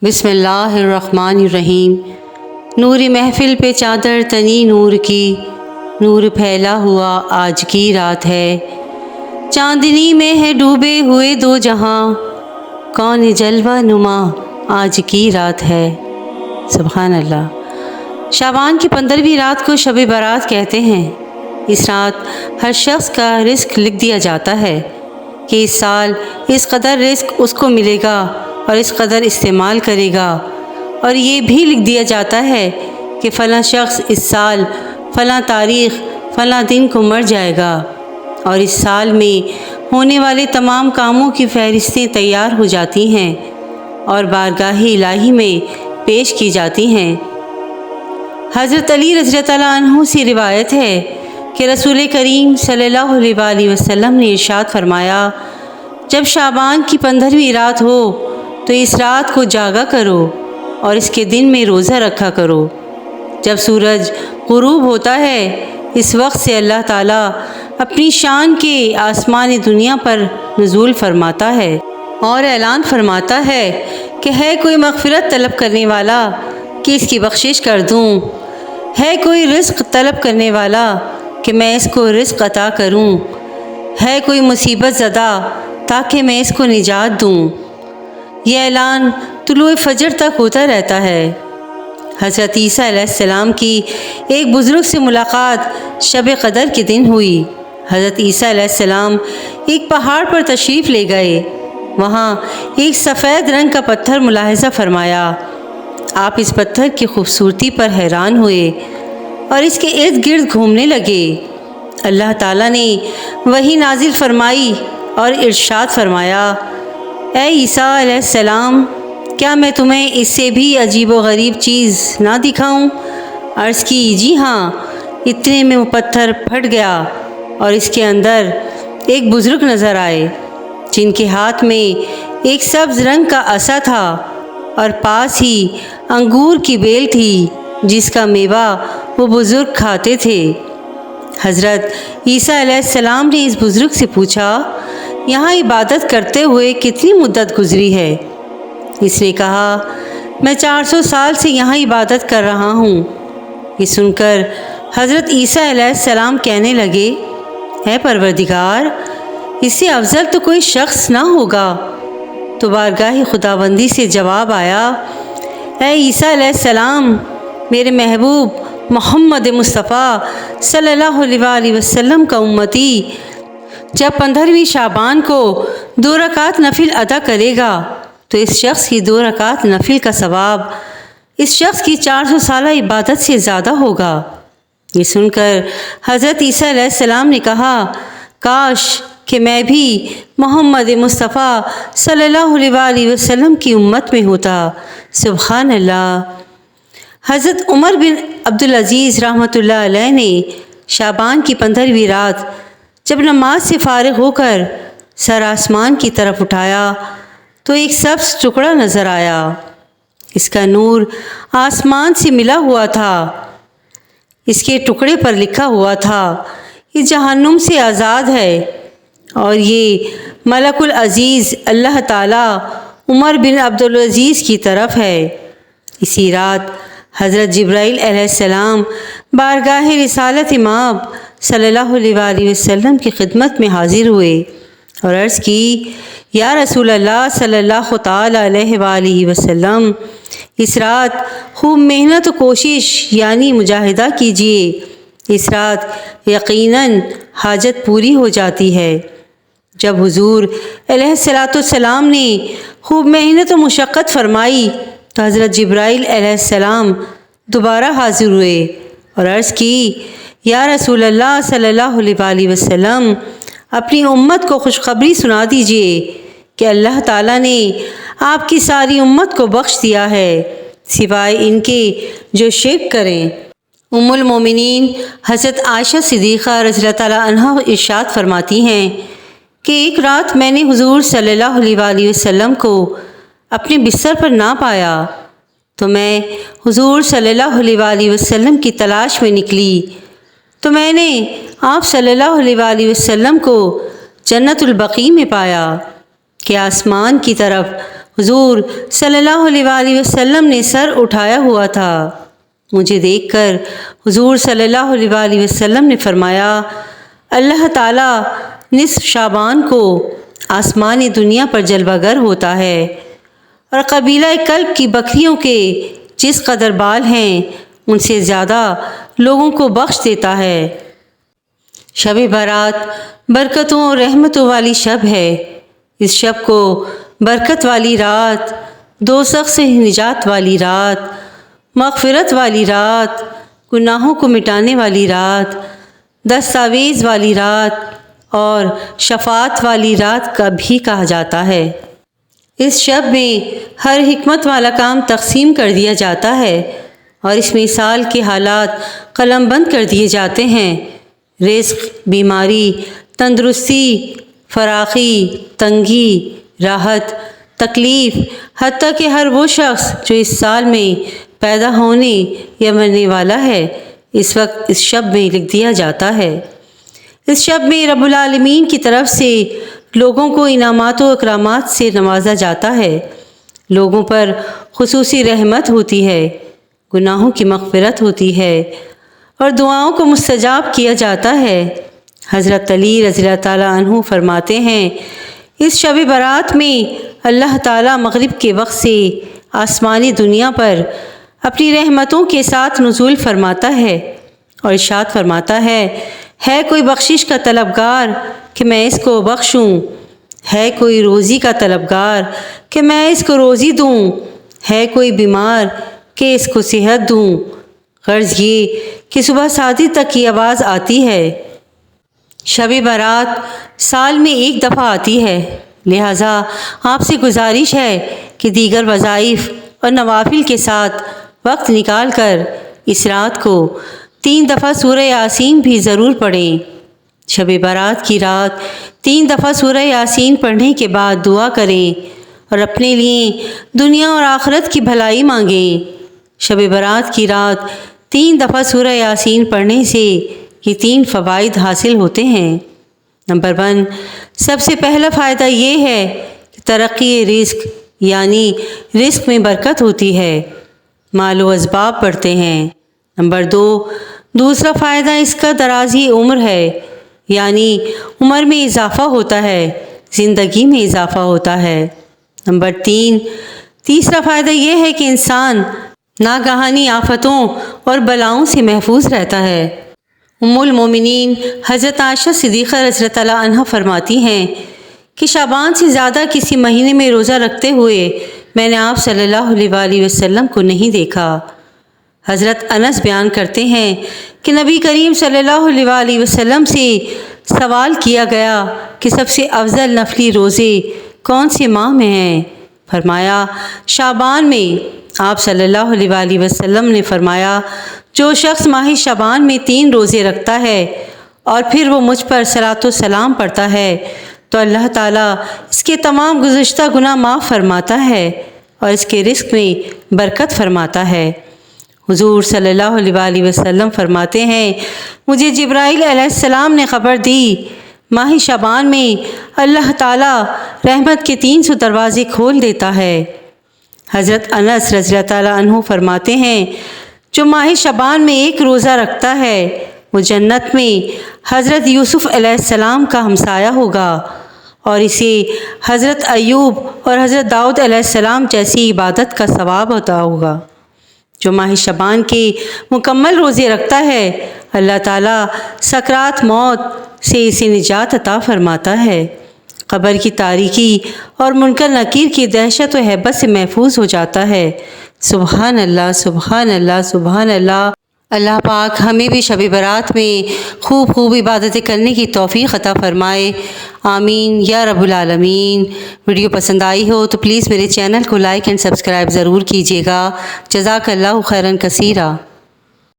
بسم اللہ الرحمن الرحیم۔ نور محفل پہ چادر تنی نور کی، نور پھیلا ہوا آج کی رات ہے۔ چاندنی میں ہے ڈوبے ہوئے دو جہاں، کون جلوہ نما آج کی رات ہے۔ سبحان اللہ۔ شعبان کی 15ویں رات کو شب برات کہتے ہیں۔ اس رات ہر شخص کا رزق لکھ دیا جاتا ہے کہ اس سال اس قدر رزق اس کو ملے گا اور اس قدر استعمال کرے گا، اور یہ بھی لکھ دیا جاتا ہے کہ فلاں شخص اس سال فلاں تاریخ فلاں دن کو مر جائے گا، اور اس سال میں ہونے والے تمام کاموں کی فہرستیں تیار ہو جاتی ہیں اور بارگاہ الہی میں پیش کی جاتی ہیں۔ حضرت علی رضی اللہ عنہ سے روایت ہے کہ رسول کریم صلی اللہ علیہ وسلم نے ارشاد فرمایا، جب شعبان کی 15ویں رات ہو تو اس رات کو جاگا کرو اور اس کے دن میں روزہ رکھا کرو۔ جب سورج غروب ہوتا ہے اس وقت سے اللہ تعالیٰ اپنی شان کے آسمان دنیا پر نزول فرماتا ہے اور اعلان فرماتا ہے کہ ہے کوئی مغفرت طلب کرنے والا کہ اس کی بخشش کر دوں، ہے کوئی رزق طلب کرنے والا کہ میں اس کو رزق عطا کروں، ہے کوئی مصیبت زدہ تاکہ میں اس کو نجات دوں۔ یہ اعلان طلوع فجر تک ہوتا رہتا ہے۔ حضرت عیسیٰ علیہ السلام کی ایک بزرگ سے ملاقات شب قدر کے دن ہوئی۔ حضرت عیسیٰ علیہ السلام ایک پہاڑ پر تشریف لے گئے۔ وہاں ایک سفید رنگ کا پتھر ملاحظہ فرمایا۔ آپ اس پتھر کی خوبصورتی پر حیران ہوئے اور اس کے ارد گرد گھومنے لگے۔ اللہ تعالیٰ نے وحی نازل فرمائی اور ارشاد فرمایا، اے عیسیٰ علیہ السلام، کیا میں تمہیں اس سے بھی عجیب و غریب چیز نہ دکھاؤں؟ عرض کی، جی ہاں۔ اتنے میں وہ پتھر پھٹ گیا اور اس کے اندر ایک بزرگ نظر آئے جن کے ہاتھ میں ایک سبز رنگ کا عصا تھا اور پاس ہی انگور کی بیل تھی جس کا میوہ وہ بزرگ کھاتے تھے۔ حضرت عیسیٰ علیہ السلام نے اس بزرگ سے پوچھا، یہاں عبادت کرتے ہوئے کتنی مدت گزری ہے؟ اس نے کہا، میں 400 سال سے یہاں عبادت کر رہا ہوں۔ یہ سن کر حضرت عیسیٰ علیہ السلام کہنے لگے، اے پروردگار، اس سے افضل تو کوئی شخص نہ ہوگا۔ تو بارگاہ خداوندی سے جواب آیا، اے عیسیٰ علیہ السلام، میرے محبوب محمد مصطفیٰ صلی اللہ علیہ وسلم کا امتی جب 15ویں شعبان کو 2 رکعت نفل ادا کرے گا تو اس شخص کی 2 رکعت نفل کا ثواب اس شخص کی 400 سالہ عبادت سے زیادہ ہوگا۔ یہ سن کر حضرت عیسیٰ علیہ السلام نے کہا، کاش کہ میں بھی محمد مصطفیٰ صلی اللہ علیہ وسلم کی امت میں ہوتا۔ سبحان اللہ۔ حضرت عمر بن عبدالعزیز رحمۃ اللہ علیہ نے شعبان کی 15ویں رات جب نماز سے فارغ ہو کر سر آسمان کی طرف اٹھایا تو ایک سبز ٹکڑا نظر آیا۔ اس کا نور آسمان سے ملا ہوا تھا۔ اس کے ٹکڑے پر لکھا ہوا تھا، یہ جہنم سے آزاد ہے، اور یہ ملک العزیز اللہ تعالیٰ عمر بن عبدالعزیز کی طرف ہے۔ اسی رات حضرت جبرائیل علیہ السلام بارگاہ رسالت مآب صلی اللہ علیہ وسلم کی خدمت میں حاضر ہوئے اور عرض کی، یا رسول اللہ صلی اللہ تعالیٰ علیہ وآلہ وسلم، اس رات خوب محنت و کوشش یعنی مجاہدہ کیجیے، اس رات یقیناً حاجت پوری ہو جاتی ہے۔ جب حضور علیہ السلام نے خوب محنت و مشقت فرمائی تو حضرت جبرائیل علیہ السلام دوبارہ حاضر ہوئے اور عرض کی، یا رسول اللہ صلی اللہ علیہ وسلم، اپنی امت کو خوشخبری سنا دیجیے کہ اللہ تعالیٰ نے آپ کی ساری امت کو بخش دیا ہے سوائے ان کے جو شرک کریں۔ ام المومنین حضرت عائشہ صدیقہ رضی اللہ عنہا ارشاد فرماتی ہیں کہ ایک رات میں نے حضور صلی اللہ علیہ وسلم کو اپنے بستر پر نہ پایا تو میں حضور صلی اللہ علیہ وسلم کی تلاش میں نکلی تو میں نے آپ صلی اللہ علیہ وسلم کو جنت البقیع میں پایا کہ آسمان کی طرف حضور صلی اللہ علیہ وسلم نے سر اٹھایا ہوا تھا۔ مجھے دیکھ کر حضور صلی اللہ علیہ وسلم نے فرمایا، اللہ تعالیٰ نصف شعبان کو آسمان دنیا پر جلوہ گر ہوتا ہے اور قبیلہ کلب کی بکریوں کے جس قدر بال ہیں ان سے زیادہ لوگوں کو بخش دیتا ہے۔ شب برات برکتوں اور رحمتوں والی شب ہے۔ اس شب کو برکت والی رات، دوزخ سے نجات والی رات، مغفرت والی رات، گناہوں کو مٹانے والی رات، دستاویز والی رات اور شفاعت والی رات کا بھی کہا جاتا ہے۔ اس شب میں ہر حکمت والا کام تقسیم کر دیا جاتا ہے اور اس میں سال کے حالات قلم بند کر دیے جاتے ہیں۔ رزق، بیماری، تندرستی، فراخی، تنگی، راحت، تکلیف، حتیٰ کہ ہر وہ شخص جو اس سال میں پیدا ہونے یا مرنے والا ہے اس وقت اس شب میں لکھ دیا جاتا ہے۔ اس شب میں رب العالمین کی طرف سے لوگوں کو انعامات و اکرامات سے نوازا جاتا ہے۔ لوگوں پر خصوصی رحمت ہوتی ہے، گناہوں کی مغفرت ہوتی ہے اور دعاؤں کو مستجاب کیا جاتا ہے۔ حضرت علی رضی اللہ تعالیٰ عنہ فرماتے ہیں، اس شب برات میں اللہ تعالیٰ مغرب کے وقت سے آسمانی دنیا پر اپنی رحمتوں کے ساتھ نزول فرماتا ہے اور ارشاد فرماتا ہے کوئی بخشش کا طلبگار کہ میں اس کو بخشوں، ہے کوئی روزی کا طلبگار کہ میں اس کو روزی دوں، ہے کوئی بیمار کہ اس کو صحت دوں۔ غرض یہ کہ صبح صادق تک کی آواز آتی ہے۔ شب برات سال میں ایک دفعہ آتی ہے، لہٰذا آپ سے گزارش ہے کہ دیگر وظائف اور نوافل کے ساتھ وقت نکال کر اس رات کو 3 دفعہ سورہ یاسین بھی ضرور پڑھیں۔ شب برات کی رات 3 دفعہ سورہ یاسین پڑھنے کے بعد دعا کریں اور اپنے لیے دنیا اور آخرت کی بھلائی مانگیں۔ شب برات کی رات 3 دفعہ سورہ یاسین پڑھنے سے یہ 3 فوائد حاصل ہوتے ہیں۔ نمبر 1، سب سے پہلا فائدہ یہ ہے کہ ترقی رزق یعنی رزق میں برکت ہوتی ہے، مال و اسباب بڑھتے ہیں۔ نمبر 2، دوسرا فائدہ اس کا درازی عمر ہے، یعنی عمر میں اضافہ ہوتا ہے، زندگی میں اضافہ ہوتا ہے۔ نمبر 3، تیسرا فائدہ یہ ہے کہ انسان ناگہانی آفتوں اور بلاؤں سے محفوظ رہتا ہے۔ ام المومنین حضرت عائشہ صدیقہ رضی اللہ عنہا فرماتی ہیں کہ شعبان سے زیادہ کسی مہینے میں روزہ رکھتے ہوئے میں نے آپ صلی اللہ علیہ وسلم کو نہیں دیکھا۔ حضرت انس بیان کرتے ہیں کہ نبی کریم صلی اللہ علیہ وسلم سے سوال کیا گیا کہ سب سے افضل نفلی روزے کون سے ماہ میں ہیں؟ فرمایا شعبان میں۔ آپ صلی اللہ علیہ وسلم نے فرمایا جو شخص ماہ شعبان میں 3 روزے رکھتا ہے اور پھر وہ مجھ پر صلاۃ و سلام پڑھتا ہے تو اللہ تعالیٰ اس کے تمام گزشتہ گناہ معاف فرماتا ہے اور اس کے رزق میں برکت فرماتا ہے۔ حضور صلی اللہ علیہ وسلم فرماتے ہیں مجھے جبرائیل علیہ السلام نے خبر دی ماہ شعبان میں اللہ تعالیٰ رحمت کے 300 دروازے کھول دیتا ہے۔ حضرت انس رضی اللہ تعالیٰ عنہ فرماتے ہیں جو ماہ شعبان میں 1 روزہ رکھتا ہے وہ جنت میں حضرت یوسف علیہ السلام کا ہمسایہ ہوگا اور اسے حضرت ایوب اور حضرت داؤد علیہ السلام جیسی عبادت کا ثواب عطا ہوگا۔ جو ماہ شعبان کے مکمل روزے رکھتا ہے اللہ تعالیٰ سکرات موت سے اسے نجات عطا فرماتا ہے، قبر کی تاریکی اور منکر نکیر کی دہشت و ہیبت سے محفوظ ہو جاتا ہے۔ سبحان اللہ، سبحان اللہ، سبحان اللہ۔ اللہ پاک ہمیں بھی شب برات میں خوب عبادتیں کرنے کی توفیق عطا فرمائے، آمین یا رب العالمین۔ ویڈیو پسند آئی ہو تو پلیز میرے چینل کو لائک اینڈ سبسکرائب ضرور کیجیے گا۔ جزاک اللہ خیراً کثیرا۔